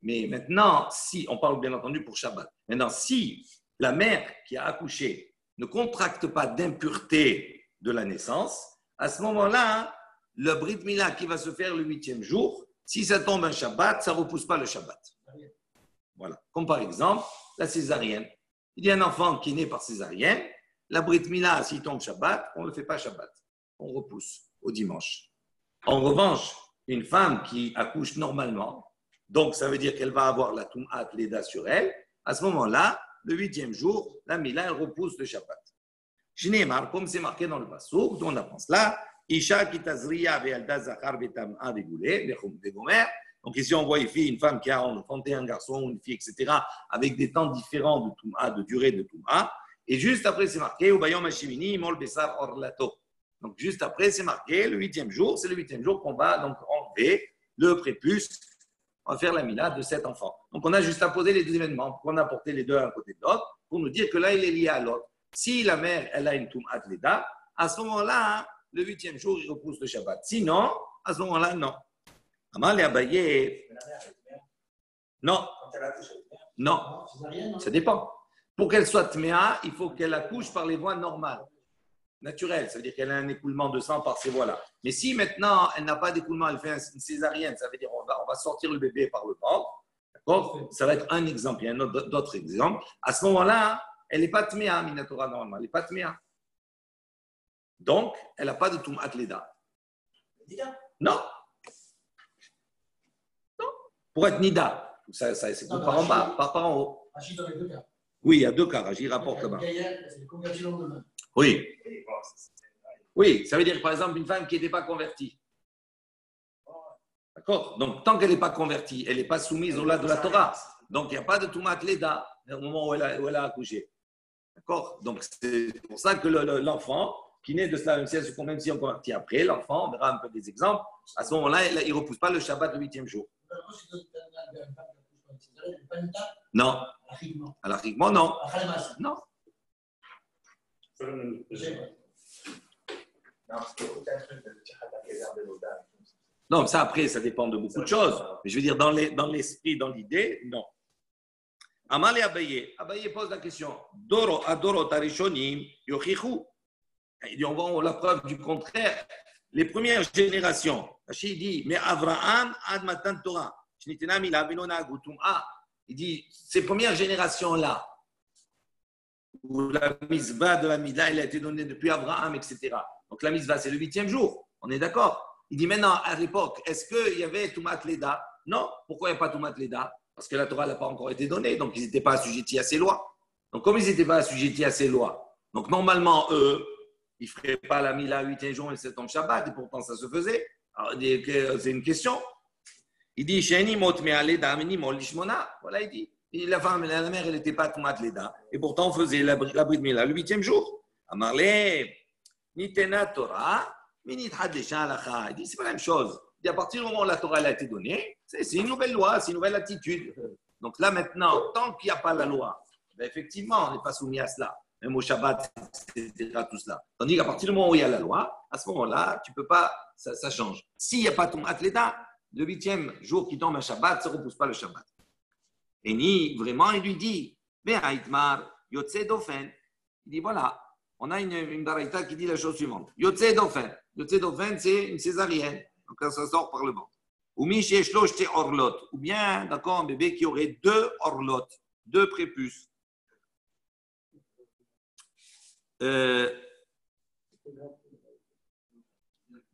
Mais maintenant, si, on parle bien entendu pour Shabbat, maintenant, si la mère qui a accouché ne contracte pas d'impureté de la naissance, à ce moment-là, le Brit Mila qui va se faire le 8e jour, si ça tombe un Shabbat, ça ne repousse pas le Shabbat. Voilà. Comme par exemple, la césarienne. Il y a un enfant qui est né par césarienne, la Brit Mila, s'il tombe Shabbat, on ne le fait pas Shabbat. On repousse au dimanche. En revanche, une femme qui accouche normalement, donc ça veut dire qu'elle va avoir la Toum'at Leda sur elle, à ce moment-là, le 8e jour, la Mila, elle repousse le Shabbat. Shneimar, comme c'est marqué dans le Passouk, dont on apprend cela, Isha ki tazriya ve'alda zachar ve'tam'a ve'goulé, ve'gomer. Donc ici, on voit une femme qui a enfanté un garçon ou une fille, etc., avec des temps différents de Toum'a, de durée de Toum'a. Et juste après, c'est marqué, Ubayom hashemini mol besar orlato. Donc juste après, c'est marqué, le 8e jour, c'est le 8e jour qu'on va donc enlever le prépuce, on va faire la mila de cet enfant. Donc on a juste à poser les deux événements, qu'on a porté les deux à un côté de l'autre, pour nous dire que là, il est lié à l'autre. Si la mère, elle a une Toum'at Leda, à ce moment-là, le 8e jour, il repousse le Shabbat. Sinon, à ce moment-là, non. Amal et Abaye, non. Non, ça dépend. Pour qu'elle soit tméa, il faut qu'elle accouche par les voies normales, naturelles. Ça veut dire qu'elle a un écoulement de sang par ces voies-là. Mais si maintenant, elle n'a pas d'écoulement, elle fait une césarienne, ça veut dire on va sortir le bébé par le ventre. D'accord ? Ça va être un exemple. Il y a d'autres exemples. À ce moment-là, elle n'est pas tméa, Minatora, normalement. Elle n'est pas tméa. Donc, elle n'a pas de Tumat Leda. Non. Non. Pour être Nida. Ça c'est par en bas, pas par en haut. Rachid dans les deux cas. Oui, il y a deux cas. Rachid rapporte là-bas. C'est converti le lendemain. Oui. Oui, ça veut dire, par exemple, une femme qui n'était pas convertie. D'accord? Donc, tant qu'elle n'est pas convertie, elle n'est pas soumise au loi de la Torah. Donc, il n'y a pas de Tumat Leda au moment où elle a accouché. D'accord? Donc, c'est pour ça que l'enfant qui naît de cela, même si on convertit après, l'enfant, on verra un peu des exemples, à ce moment-là, il ne repousse pas le Shabbat le 8e jour. Non. À l'arriquement, non. Non. Non, ça après, ça dépend de beaucoup de choses. Mais je veux dire, dans l'esprit, dans l'idée, non. Amal et Abaye. Abaye pose la question. Doro adoro tarishonim yochichu. Il dit, on voit la preuve du contraire. Les premières générations, Rachid dit, mais Abraham ad matan Torah. Il dit, ces premières générations-là, où la misva de la Mida, elle a été donnée depuis Abraham, etc. Donc la misva, c'est le 8e jour. On est d'accord? Il dit maintenant, à l'époque, est-ce qu'il y avait Tumat Leda? Non. Pourquoi il n'y a pas Tumat Leda? Parce que la Torah n'a pas encore été donnée, donc ils n'étaient pas assujettis à ces lois. Donc comme ils n'étaient pas assujettis à ces lois, donc normalement, eux, ils ne feraient pas la Mila 8e jour et 7e Shabbat, et pourtant ça se faisait. Alors, c'est une question. Il dit, voilà, il dit. Et la femme, la mère, elle n'était pas Tumat Leda, et pourtant on faisait la Brit Mila le 8e jour. Amarle, Nitena Torah. Il dit, c'est pas la même chose. Et à partir du moment où la Torah a été donnée, c'est une nouvelle loi, c'est une nouvelle attitude. Donc là, maintenant, tant qu'il n'y a pas la loi, ben effectivement, on n'est pas soumis à cela. Même au Shabbat, etc., tout cela. Tandis qu'à partir du moment où il y a la loi, à ce moment-là, tu ne peux pas, ça change. S'il n'y a pas ton athlète, le 8e jour qui tombe un Shabbat, ça ne repousse pas le Shabbat. Et ni, vraiment, il lui dit, Ve'aitmar, Yotze Dofen. Il dit, voilà, on a une baraita qui dit la chose suivante. Yotze Dofen. Yotze Dofen, c'est une césarienne. Donc là, ça sort par le ventre. Ou orlot. Ou bien, d'accord, un bébé qui aurait 2 orlot, 2 prépuces.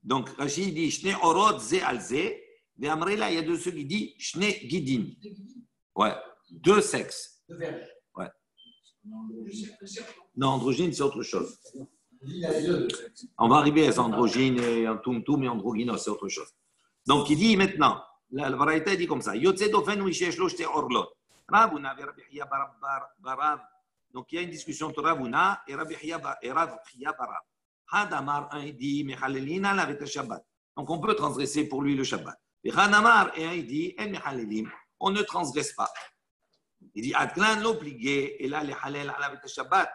Donc, Rachid dit Shne orot ze al ze. Et après, là, il y a de ceux qui disent Shne gidin. Ouais, 2 sexes. Ouais. Non, androgyne, c'est autre chose. On va arriver à androgyne et un tum-tum et androgynos, c'est autre chose. Donc, il dit maintenant, la variété dit comme ça Yotze dofen ou ishesh lo shte orlot. Ravuna ve Rabbi Chia barav. Donc, il y a une discussion entre Ravuna et Rabbi Chia barav. Hadamar, un, il dit Mechalelina avec le Shabbat. Donc, on peut transgresser pour lui le Shabbat. Et Hadamar, et un, il dit En Mechalelim, on ne transgresse pas. Il dit Adklan l'obligé, et là, les Halel avec le Shabbat.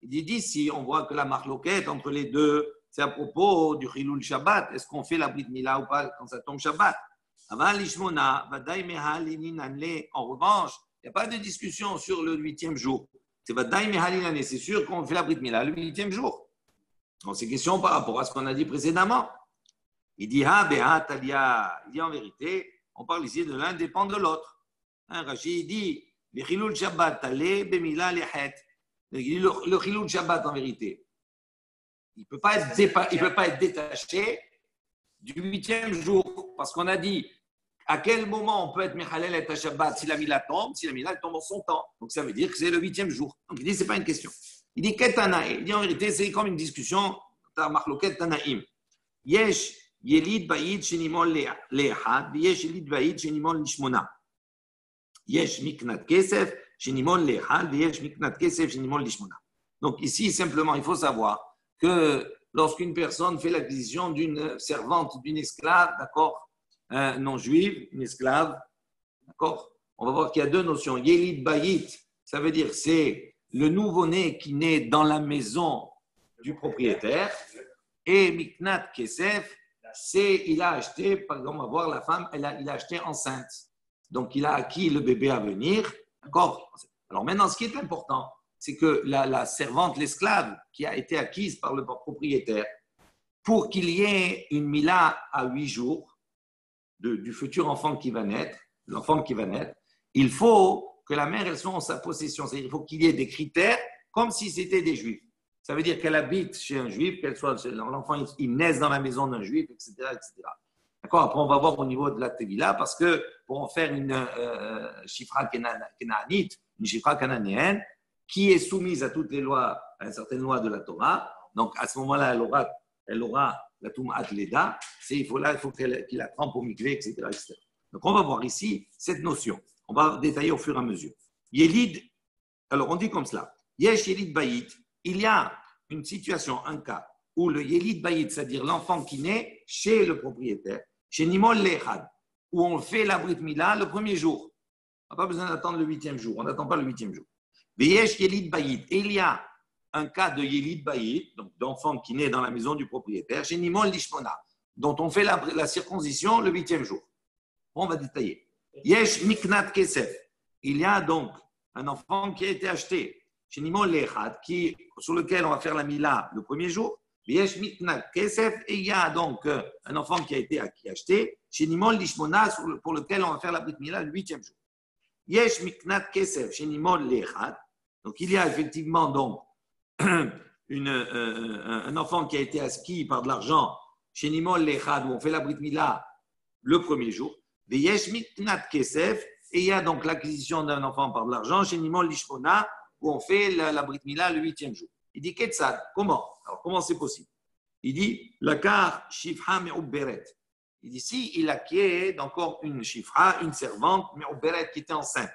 Il dit d'ici, on voit que la marloquette entre les deux, c'est à propos du Chilul Shabbat. Est-ce qu'on fait la Brit Mila ou pas quand ça tombe Shabbat? En revanche, il n'y a pas de discussion sur le 8e jour. C'est sûr qu'on fait la Brit Mila le 8e jour. Donc, c'est question par rapport à ce qu'on a dit précédemment. Il dit, il dit en vérité, on parle ici de l'un dépend de l'autre. Rachid dit, le Chilul Shabbat, le Chilul Shabbat en vérité, il ne peut pas être détaché du 8e jour, parce qu'on a dit à quel moment on peut être Mechalel et Shabbat si la Mila tombe, tombe en son temps. Donc ça veut dire que c'est le 8e jour. Donc il dit, ce n'est pas une question. Il dit, il dit en vérité, c'est comme une discussion, Mahloket Tanaïm. Yesh Yelid Bayid Shenimon Lehad, Yesh Yelid Bayid Shenimon Lishmona. Yesh Miknat Kesef Shenimon Lehad, Yesh Miknat Kesef Shenimon Lishmona. Donc ici, simplement, il faut savoir que lorsqu'une personne fait l'acquisition d'une servante, d'une esclave, d'accord, non juive, une esclave, d'accord, on va voir qu'il y a 2 notions. Yelid Bayit, ça veut dire c'est le nouveau-né qui naît dans la maison du propriétaire, et Miknat Kesef, c'est il a acheté, par exemple, on va voir la femme, il a acheté enceinte. Donc il a acquis le bébé à venir, d'accord. Alors maintenant, ce qui est important, c'est que la servante, l'esclave qui a été acquise par le propriétaire, pour qu'il y ait une Mila à 8 jours du futur enfant qui va naître, l'enfant qui va naître, il faut que la mère, elle soit en sa possession. C'est-à-dire qu'il faut qu'il y ait des critères comme si c'était des juifs. Ça veut dire qu'elle habite chez un juif, qu'elle soit, l'enfant, il naisse dans la maison d'un juif, etc., etc. D'accord. Après, on va voir au niveau de la Tevila, parce que pour en faire une chifra kénaanite, une chifra cananéenne, qui est soumise à toutes les lois, à certaines lois de la Torah, donc à ce moment-là, elle aura la Tum'at Leda, il faut qu'il la trempe au mikvé, etc., etc. Donc, on va voir ici cette notion. On va détailler au fur et à mesure. Yélid, alors on dit comme cela. Yesh Yélid Bayit, il y a une situation, un cas, où le Yélid Bayit, c'est-à-dire l'enfant qui naît chez le propriétaire, chez Nimol Lechad, où on fait la Brit Mila le premier jour. On n'a pas besoin d'attendre le 8e jour. On n'attend pas le 8e jour. Yesh Yélid Bayit, et il y a un cas de Yélid Bayit, donc d'enfant qui naît dans la maison du propriétaire, chez Nimol Lishmona, dont on fait la circoncision le 8e jour. On va détailler. Yesh Miknat Kesef, il y a donc un enfant qui a été acheté chez Nimol Lechad, sur lequel on va faire la Mila le premier jour. Yesh Miknat Kesef, et il y a donc un enfant qui a été acheté chez Nimol Lishmona, pour lequel on va faire la Brit Mila le 8e jour. Yesh Miknat Kesef chez Nimol Lechad, donc il y a effectivement donc un enfant qui a été acquis par de l'argent chez Nimol Lechad, où on fait la Brit Mila le premier jour. Yesh Miknat Kesef, et il y a donc l'acquisition d'un enfant par de l'argent chez Nimol Lishmona, où on fait la Brit Mila le 8e jour. Il dit Ketsad, comment? Alors, comment c'est possible? Il dit Lakar Shifra Me'uberet. Il dit si il acquiert encore une Shifra, une servante Me'uberet qui était enceinte.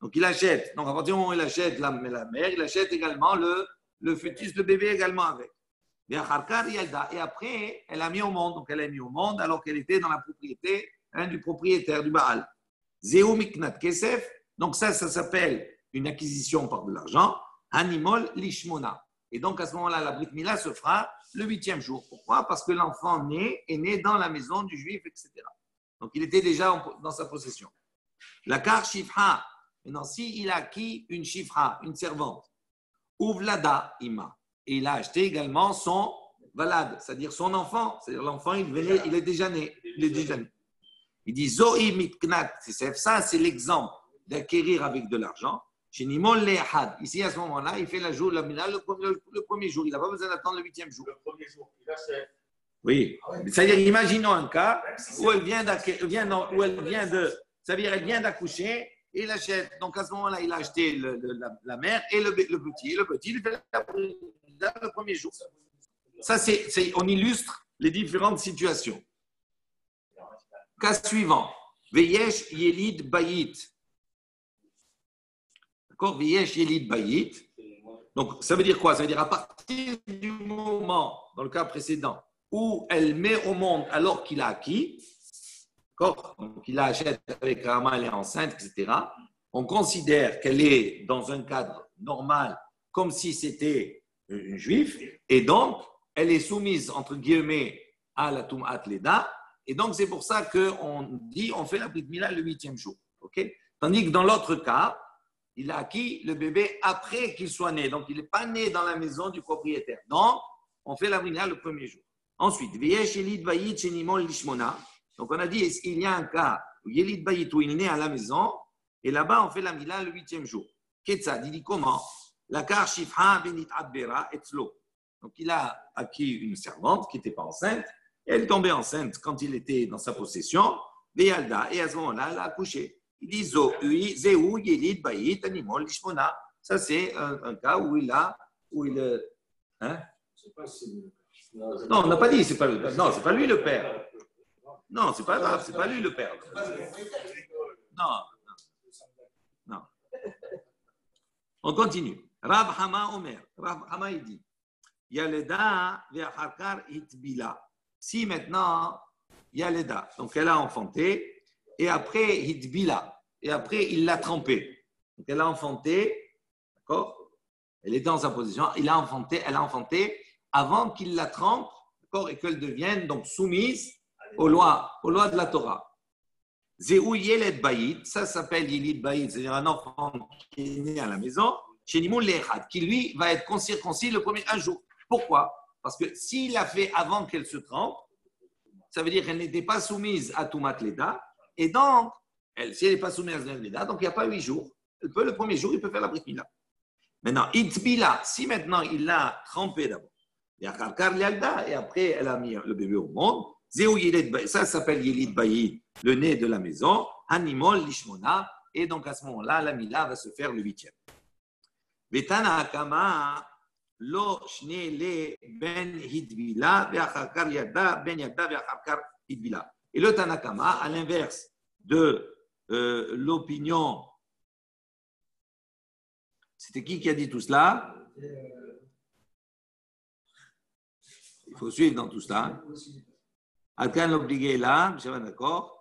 Donc, il achète. Donc, à partir du moment où il achète la mère, il achète également le fœtus, le bébé également avec. Et après, elle a mis au monde. Donc, elle a mis au monde alors qu'elle était dans la propriété du propriétaire du Baal. Zéou Miknat Kesef. Donc, ça s'appelle une acquisition par de l'argent. Animol Lishmona. Et donc, à ce moment-là, la Brit Mila se fera le 8e jour. Pourquoi? Parce que l'enfant est né dans la maison du juif, etc. Donc, il était déjà dans sa possession. La car Shifra. Maintenant, s'il a acquis une Shifra, une servante, Uvlada Ima, et il a acheté également son Valad, c'est-à-dire son enfant. C'est-à-dire l'enfant, il est déjà né. Il dit Zohi Miknat, ça c'est l'exemple d'acquérir avec de l'argent. Chez Nimol Lehad, ici à ce moment-là, il fait la Mila le premier jour. Il n'a pas besoin d'attendre le 8e jour. Le premier jour, il achète. Oui. C'est-à-dire, imaginons un cas où elle vient elle vient d'accoucher et il achète. Donc à ce moment-là, il a acheté la mère et le petit. Et le petit, il fait le premier jour. Ça, on illustre les différentes situations. Cas suivant. Veyesh Yelid Bayit. D'accord? Veyesh Yelid Bayit. Donc, ça veut dire quoi? Ça veut dire à partir du moment, dans le cas précédent, où elle met au monde alors qu'il a acquis, d'accord? Donc, il la achète avec Rama, elle est enceinte, etc. On considère qu'elle est dans un cadre normal, comme si c'était un juif, et donc, elle est soumise, entre guillemets, à la Tum'at Leda. Et donc, c'est pour ça qu'on dit on fait la Brit Mila le 8e jour. Okay? Tandis que dans l'autre cas, il a acquis le bébé après qu'il soit né. Donc, il n'est pas né dans la maison du propriétaire. Donc, on fait la Brit Mila le premier jour. Ensuite, Veyesh Yelid Bayit chez Nimol Lishmona. Donc, on a dit il y a un cas où Yelid Bayit, où il est né à la maison, et là-bas, on fait la Mila le 8e jour. Ketsad, il dit comment? La car Shifra Benit Adbera Etzlo. Donc, il a acquis une servante qui n'était pas enceinte. Elle est tombée enceinte quand il était dans sa possession, et à ce moment-là, elle a accouché. Il dit Zéou, Yelid, Bayit, Animol, Lishmona. Ça, c'est un cas où il. Hein? Non, on n'a pas dit, c'est pas lui. Non, c'est pas lui le père. Non, c'est pas grave, c'est pas lui le père. Non. On continue. Rav Hama Omer. Rav Hama, il dit Yaleda ve'acharkar itbila. Si maintenant, il y a l'Eda, donc elle a enfanté, et après, Hitbila, et après, il l'a trempée. Donc elle a enfanté, d'accord? Elle est dans sa position, elle a enfanté avant qu'il la trempe, d'accord? Et qu'elle devienne donc soumise aux lois de la Torah. Zéou Yeled Bayit, ça s'appelle Yelid Bayit, c'est-à-dire un enfant qui est né à la maison, chez Nimoun Lechad, qui lui va être circoncis le premier un jour. Pourquoi? Parce que s'il l'a fait avant qu'elle se trempe, ça veut dire qu'elle n'était pas soumise à Tumat Leda. Et donc, si elle n'est pas soumise à Tumat Leda, donc il n'y a pas 8 jours. Le premier jour, il peut faire la Brit Mila. Maintenant, itbila, si maintenant il l'a trempé d'abord, et après elle a mis le bébé au monde, ça s'appelle Yelid Bayid, le nez de la maison, Hanimol Lishmona, et donc à ce moment-là, la Mila va se faire le 8e. Vetana Akama, Lo Shne Le Ben Hidbila, Ve'achakar Yada, Ben Yada, Ve'achakar Hidbila. Et le Tanakama, à l'inverse de l'opinion, c'était qui a dit tout cela? Il faut suivre dans tout cela. Alkan l'obligé là, je suis d'accord.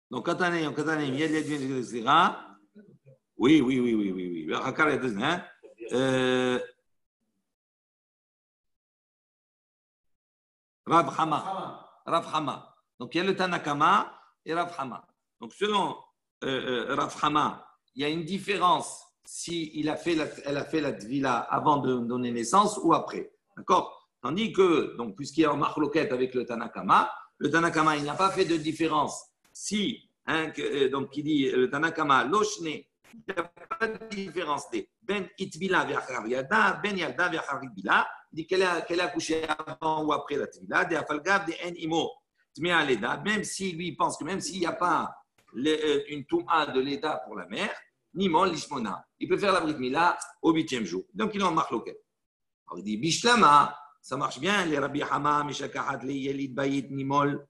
Donc, Katanem, Yed, etc. Oui. Rav Hama. Donc, il y a le Tanakama et Rav Hama. Donc, selon Rav Hama, il y a une différence si elle a fait la tvila avant de donner naissance ou après. D'accord? Tandis que, donc, puisqu'il y a un marloquette avec le Tanakama, il n'a pas fait de différence. Si, donc, il dit le Tanakama, Loshne, il n'y a pas de différence des Ben Itbila Ve'achar Yada, Ben Yalda Ve'achar Bila. Il dit qu'elle a couché avant ou après la tvila, des Afalgav, des En Imo, Tmea Leda, même si lui pense que même s'il n'y a pas une Touma de Leda pour la mère, Nimon Lishmona, il peut faire la Brit Mila au 8e jour. Donc il en marque loquet. Alors il dit Bishlama, ça marche bien, les Rabbi Hama, Meshakahat, les Yelid Bayit, Nimol.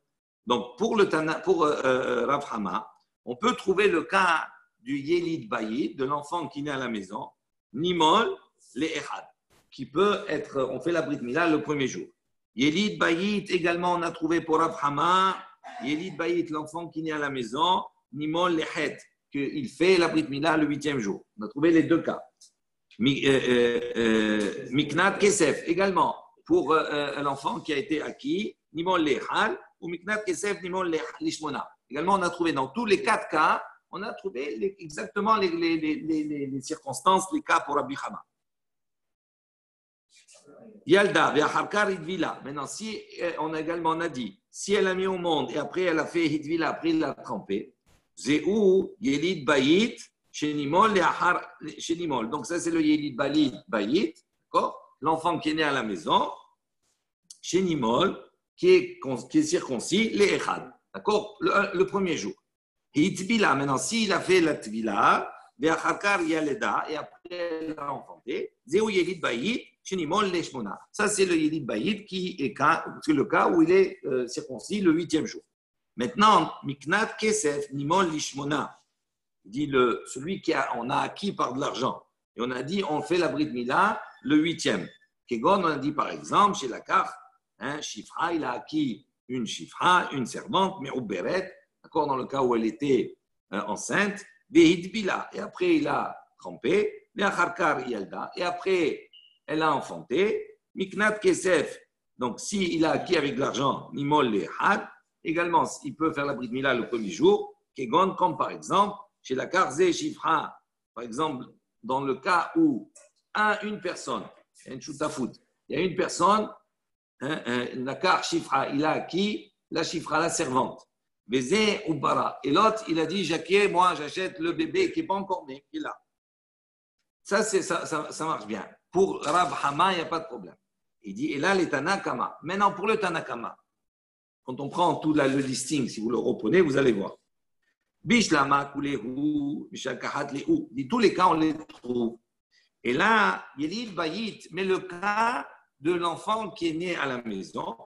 Donc pour Rav Hama, on peut trouver le cas du Yelid Bayit, de l'enfant qui naît à la maison, Nimol, les Echad, qui peut être, on fait la Brit Mila le 1er jour. Yelid Bayit, également, on a trouvé pour Rav Hama, Yelid Bayit, l'enfant qui naît à la maison, Nimol, les Het, qu'il fait la Brit Mila le 8e jour. On a trouvé les deux cas. Miknat Kesef, également, pour l'enfant qui a été acquis, Nimol, les Hal, ou Miknat Kesef, Nimol, les Shmona. Également, on a trouvé dans tous les 4 cas, on a trouvé exactement les circonstances, les cas pour Rabbi Hama. Yalda, Ve'acharkar Hidvila. Maintenant, si on a dit, si elle a mis au monde et après elle a fait Hidvila, après elle l'a trempé, Zéou, Yelid Bayit, Shenimol, Shenimol. Donc, ça, c'est le Yelid Bayit, d'accord? L'enfant qui est né à la maison, Shenimol, qui est circoncis, les Echad, d'accord? Le 1er jour. Hitbila, maintenant, s'il a fait la Tvila, Ve'achakar Yaleda, et après elle a enfanté, Zéou Yelid Bayit, Shenimol, les Shmona. Ça, c'est le Yelid Bayit qui est le cas où il est circoncis le 8e jour. Maintenant, Miknat Kesef, Nimol Lishmona, dit celui on a acquis par de l'argent. Et on a dit, on fait la Brit Mila le 8e. Kegon, on a dit par exemple, chez la carte, Shifra, il a acquis une Shifra, une servante, mais au Beret, d'accord, dans le cas où elle était enceinte, Vehidbila, et après il a trempé, Ve'acharkar Yalda, et après elle a enfanté, Miknat Kesef, donc s'il a acquis avec de l'argent, Nimol Lehad, également, il peut faire la Brit Mila le 1er jour, Kegon, comme par exemple, chez la Karzé Shifra, par exemple, dans le cas où une personne, une choutafout, il y a une personne, Nakar Shifra, il a acquis la Shifra, la servante, Bézé ou Bara, et l'autre, il a dit, moi, j'achète le bébé qui n'est pas encore né, qui est là. Ça marche bien. Pour Rav Hama, il n'y a pas de problème. Il dit, et là, les Tanakama. Maintenant, pour le Tanakama, quand on prend tout le listing, si vous le reprenez, vous allez voir. Bishlama, Kulehu, Mishakahat, Lehu. Dit tous les cas, on les trouve. Et là, Yelid Bayit, mais le cas de l'enfant qui est né à la maison,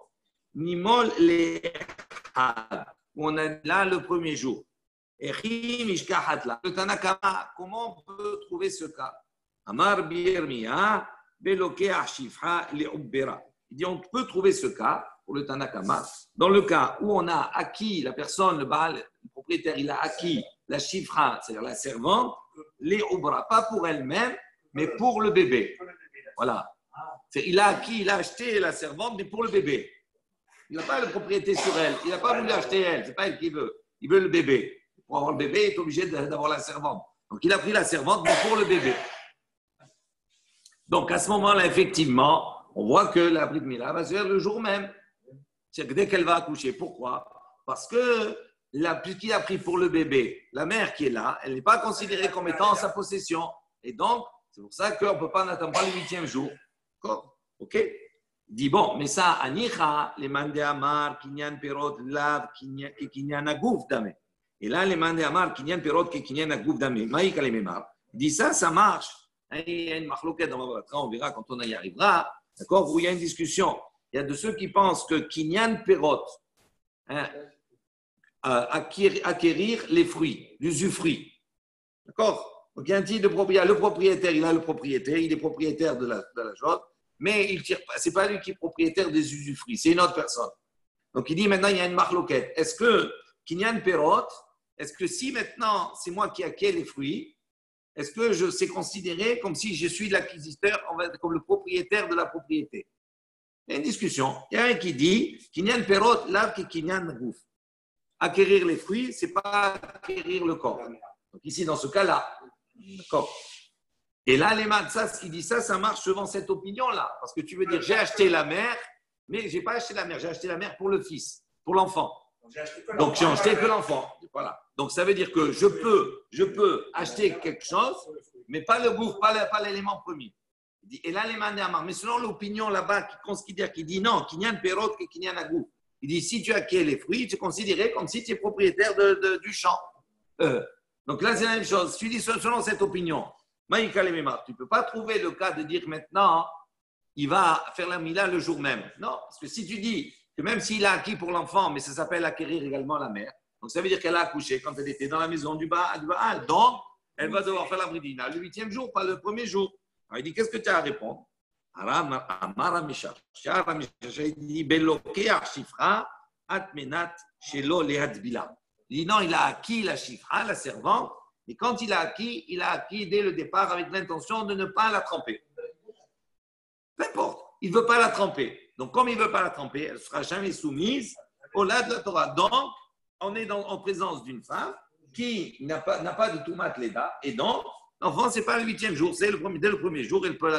Nimol Lehad, où on a là le 1er jour. Et Mishkahat, le Tanakama, comment on peut trouver ce cas? Amar Birmiya, Belokea Shifra, Leubera. Il dit, on peut trouver ce cas pour le Tanakama, dans le cas où on a acquis, la personne, le Baal, le propriétaire, il a acquis la Shifra, c'est-à-dire la servante, les Obra, pas pour elle-même, mais pour le bébé. Voilà. Il a acquis, il a acheté la servante, mais pour le bébé. Il n'a pas la propriété sur elle. Il n'a pas voulu acheter elle. Ce n'est pas elle qui veut. Il veut le bébé. Pour avoir le bébé, il est obligé d'avoir la servante. Donc, il a pris la servante, mais pour le bébé. Donc, à ce moment-là, effectivement, on voit que la Brit Mila va se faire le jour même. C'est-à-dire que dès qu'elle va accoucher. Pourquoi? Parce que puisqu'il a pris pour le bébé, la mère qui est là, elle n'est pas considérée comme étant en sa possession. Et donc, c'est pour ça qu'on ne peut pas n'attendre pas le 8e jour. D'accord? Ok? Il dit, bon, mais ça, Anicha, les mandé amar, kinyan perot, lav, kinyan agouf dame. Et là, les mandé amar, kinyan perot, kinyan agouf dame. Maïka les mémar. Il dit, ça marche. Il y a une marloquette, on verra quand on y arrivera. D'accord? Où il y a une discussion. Il y a de ceux qui pensent que kinyan perot, acquérir les fruits, l'usufruit. D'accord? Donc, il y a un type de propriétaire. Le propriétaire, il a le propriétaire, il est propriétaire de la chose, mais il tire pas. C'est pas lui qui est propriétaire des usufruits, c'est une autre personne. Donc, il dit maintenant, il y a une marloquette. Est-ce que Kinyan Perot, est-ce que si maintenant c'est moi qui acquiers les fruits, est-ce que c'est considéré comme si je suis l'acquisiteur, comme le propriétaire de la propriété? Il y a une discussion. Il y a un qui dit Kinyan Perot, là, qui Kinyan Gouf. Acquérir les fruits, ce n'est pas acquérir le corps. Donc ici, dans ce cas-là, d'accord. Et là, les matzahs, qui dit ça marche selon cette opinion-là. Parce que tu veux dire, j'ai acheté la mère, mais je n'ai pas acheté la mère, j'ai acheté la mère pour le fils, pour l'enfant. Donc, j'ai acheté que l'enfant. Voilà. Donc, ça veut dire que je peux acheter quelque chose, mais pas le goût, pas l'élément premier. Et là, les mandamars, mais selon l'opinion là-bas qui considère, qui dit non, kinyan perot et kinyan agou. Il dit si tu acquiers les fruits, tu es considéré comme si tu es propriétaire du champ. Donc là, c'est la même chose. Tu dis selon cette opinion, Maïka les mémar, tu ne peux pas trouver le cas de dire maintenant, il va faire la mila le jour même. Non, parce que si tu dis que même s'il a acquis pour l'enfant, mais ça s'appelle acquérir également la mère, donc ça veut dire qu'elle a accouché quand elle était dans la maison du Baal. Donc, elle va devoir faire la bridina le 8e jour, pas le premier jour. Alors, il dit, qu'est-ce que tu as à répondre? Il dit, non, il a acquis la chifra, la servante, et quand il a acquis dès le départ avec l'intention de ne pas la tremper. Peu importe, il ne veut pas la tremper. Donc, comme il ne veut pas la tremper, elle ne sera jamais soumise au lait de la Torah. Donc, on est en présence d'une femme qui n'a pas de Toumat Leda, et donc, l'enfant, ce n'est pas le 8e jour, c'est dès le premier jour, il peut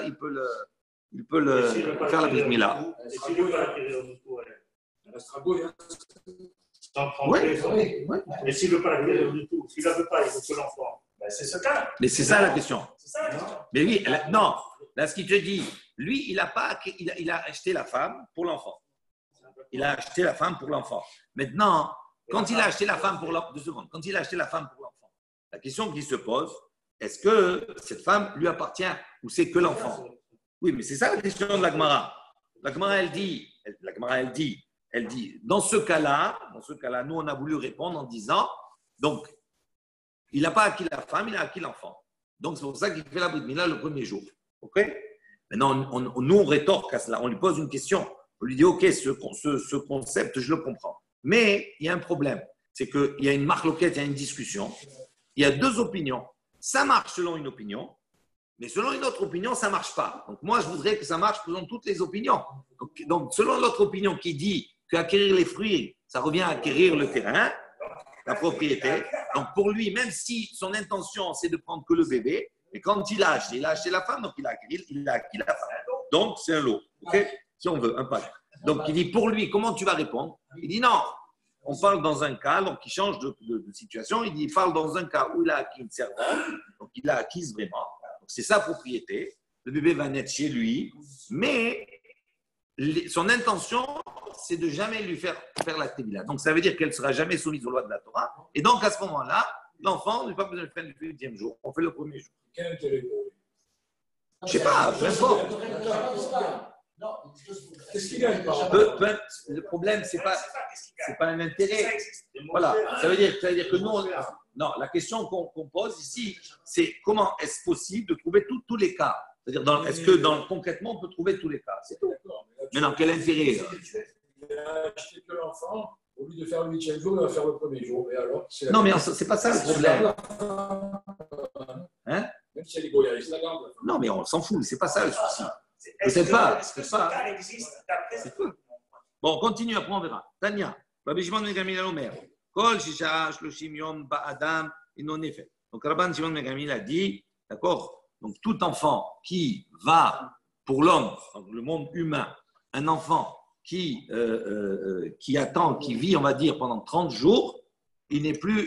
faire la brit mila. Et s'il ne veut pas l'acquérir du tout, elle restera beau. Oui. Et s'il ne veut pas l'acquérir du tout, s'il ne veut pas, il veut que l'enfant. Ben c'est ce cas. Mais c'est ça la question. C'est ça la question. Mais oui, non. Là, ce qu'il te dit, lui, il a acheté la femme pour l'enfant. Il a acheté la femme pour l'enfant. Maintenant, quand il a acheté la femme pour l'enfant, la question qui se pose, est-ce que cette femme lui appartient ou c'est que l'enfant? Oui, mais c'est ça la question de la Gemara. La Gemara, elle dit, dans ce cas-là, nous, on a voulu répondre en disant, donc, il n'a pas acquis la femme, il a acquis l'enfant. Donc, c'est pour ça qu'il fait la brit mila le premier jour. OK? Maintenant, nous, on rétorque à cela. On lui pose une question. On lui dit, OK, ce concept, je le comprends. Mais il y a un problème. C'est qu'il y a une marloquette, il y a une discussion. Il y a deux opinions. Ça marche selon une opinion, mais selon une autre opinion, ça ne marche pas. Donc, moi, je voudrais que ça marche selon toutes les opinions. Donc selon l'autre opinion qui dit qu'acquérir les fruits, ça revient à acquérir le terrain, la propriété. Donc, pour lui, même si son intention, c'est de prendre que le bébé, et quand il a acheté la femme, donc il a acquis la femme. Donc, c'est un lot. OK? Si on veut, un pack. Donc, il dit, pour lui, comment tu vas répondre? Il dit, non. On parle dans un cas, donc il change de situation. Il dit, il parle dans un cas où il a acquis une servante, donc il l'a acquise vraiment. Donc, c'est sa propriété. Le bébé va naître chez lui, mais son intention, c'est de jamais lui faire la tevila. Donc, ça veut dire qu'elle ne sera jamais soumise aux lois de la Torah. Et donc, à ce moment-là, l'enfant n'a pas besoin de faire le 8e jour. On fait le premier jour. Quel intérêt pour lui? Je ne sais pas, peu importe. Qu'est-ce qu'il gagne par Le problème, c'est pas un intérêt. Voilà. Ça veut dire que nous, non, la question qu'on pose ici, c'est comment est-ce possible de trouver tous les cas? C'est-à-dire, est-ce que concrètement, on peut trouver tous les cas? C'est tout. Mais non, quel intérêt? Il a acheté que l'enfant, au lieu de faire le 8e jour, il va faire le premier jour. Et alors, non, mais c'est pas ça le problème. Hein? Même si elle est goya, c'est la garde. Non, mais on s'en fout, c'est pas ça le souci. Est-ce pas. que ce cas existe d'après Bon, on continue, après on verra. Tania, Rabbi Shimon ben Gamliel Omer, Kol Shisha Shloshim Yom Ba'adam Inon Nefer. Donc Rabban Shimon ben Gamliel a dit, d'accord, donc tout enfant qui va pour l'homme, dans le monde humain, un enfant qui attend, qui vit, on va dire, pendant 30 jours, il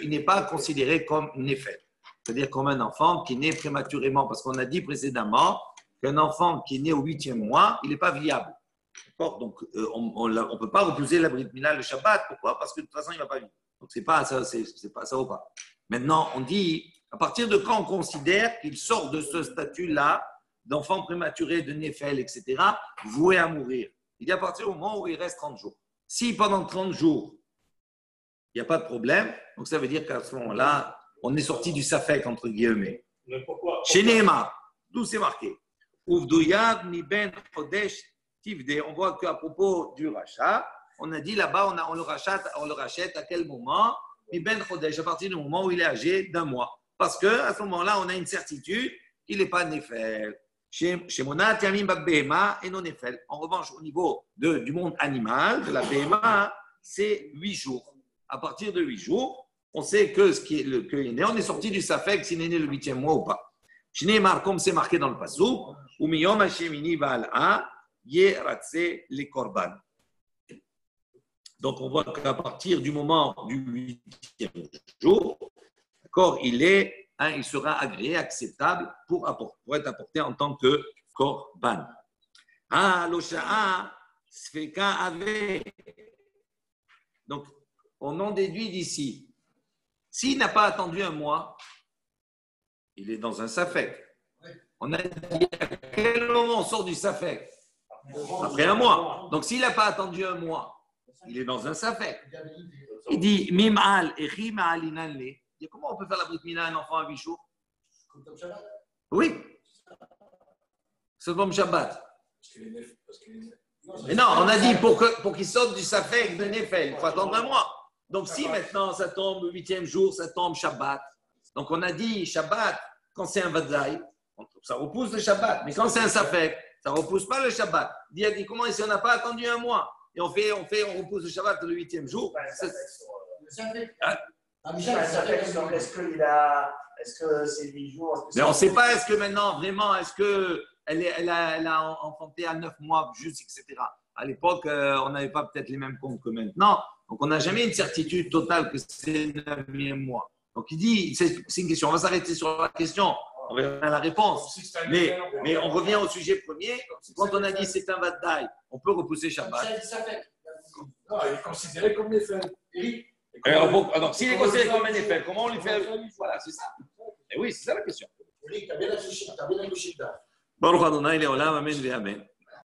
n'est pas considéré comme Nefel. C'est-à-dire comme un enfant qui naît prématurément, parce qu'on a dit précédemment qu'un enfant qui est né au 8e mois, il n'est pas viable. D'accord? Donc, on ne peut pas repousser la Brit Mila le Shabbat. Pourquoi? Parce que de toute façon, il ne va pas vivre. Donc, c'est pas ça, ça vaut pas. Maintenant, on dit, à partir de quand on considère qu'il sort de ce statut-là, d'enfant prématuré, de Nefel, etc., voué à mourir. Il dit à partir du moment où il reste 30 jours. Si pendant 30 jours, il n'y a pas de problème, donc ça veut dire qu'à ce moment-là, on est sorti du Safek, entre guillemets. Mais pourquoi? Chez Neymar, d'où c'est marqué. Uvdouyad mi ben chodesh tivde. On voit qu'à propos du rachat, on a dit là-bas, on le rachète à quel moment? Mi ben chodesh, à partir du moment où il est âgé d'un mois. Parce qu'à ce moment-là, on a une certitude qu'il n'est pas Nefel. Chez Mona, Tiamim Babehema et non Nefel. En revanche, au niveau du monde animal, de la Behema, c'est 8 jours. À partir de 8 jours, on sait que ce qui est le qu'il est né, on est sorti du Safek s'il est né le 8e mois ou pas. Shneimar, comme c'est marqué dans le Passouk, ou Miyom Hashemini Baal'a, Yeratse les Korban. Donc on voit qu'à partir du moment du 8e jour, d'accord, il sera agréé, acceptable pour être apporté en tant que Korban. Ah, l'Osha'a, Sfeka Ave. Donc, on en déduit d'ici. S'il n'a pas attendu un mois, il est dans un Safek. On a dit à quel moment on sort du Safek? Après un mois. Donc s'il n'a pas attendu un mois, il est dans un Safek. Il dit Mim'al et Rim'al inanle. Comment on peut faire la Brit Mila à un enfant à 8 jours? Oui. C'est comme Shabbat. Mais non, on a dit pour qu'il sorte du Safek de Nefel, il faut attendre un mois. Donc, si maintenant ça tombe le 8e jour, ça tombe Shabbat. Donc, on a dit Shabbat, quand c'est un Vadaï, ça repousse le Shabbat. Mais quand c'est un Safek, ça ne repousse pas le Shabbat. Il a dit comment si on n'a pas attendu un mois et on repousse le Shabbat le 8e jour. Est-ce que c'est 8 jours? Mais on ne sait pas, est-ce que maintenant, vraiment, est-ce qu'elle a enfanté à 9 mois, juste, etc. À l'époque, on n'avait pas peut-être les mêmes comptes que maintenant. Donc, on n'a jamais une certitude totale que c'est le 9e mois. Donc, il dit, c'est une question. On va s'arrêter sur la question. On verra la réponse. Mais on revient au sujet premier. Quand on a dit c'est un Vadaï, on peut repousser Shabbat. Non, il est considéré comme Nefel. Alors, s'il est considéré comme un Nefel, comment on lui fait? Voilà, c'est ça. Et oui, c'est ça la question. Oui, tu as bien réfléchi. Baruch Adonai, Leolam, Amen, Amen.